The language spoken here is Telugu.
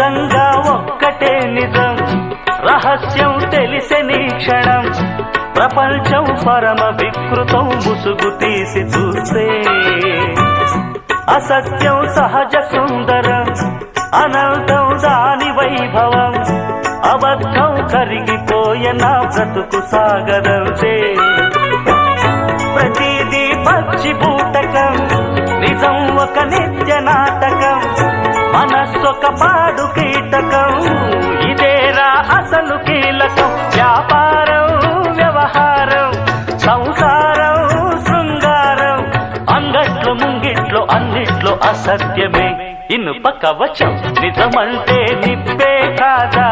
నిజంగా ఒక్కటే నిజం రహస్యం తెలిసెని క్షణం ప్రపంచం పరమ వికృతం ముసుగు తీసి చూస్తే అసత్యం సహజ సుందరం అనంతం దాని వైభవం అబద్ధం కరిగిపోయే నా బ్రతుకు సాగరంతే ప్రతిదీ పచ్చి బూటకం నిజం ఒక నిత్య నాటకం మనస్సొక పాడు కీటకం ఇదేరా అసలు కీలకం వ్యాపారం వ్యవహారం సంసారం శృంగారం అంగట్లో ముంగిట్లో అన్నిట్లో అసత్యమే ఇనుప కవచం నిజమంటే నిప్పే కాదా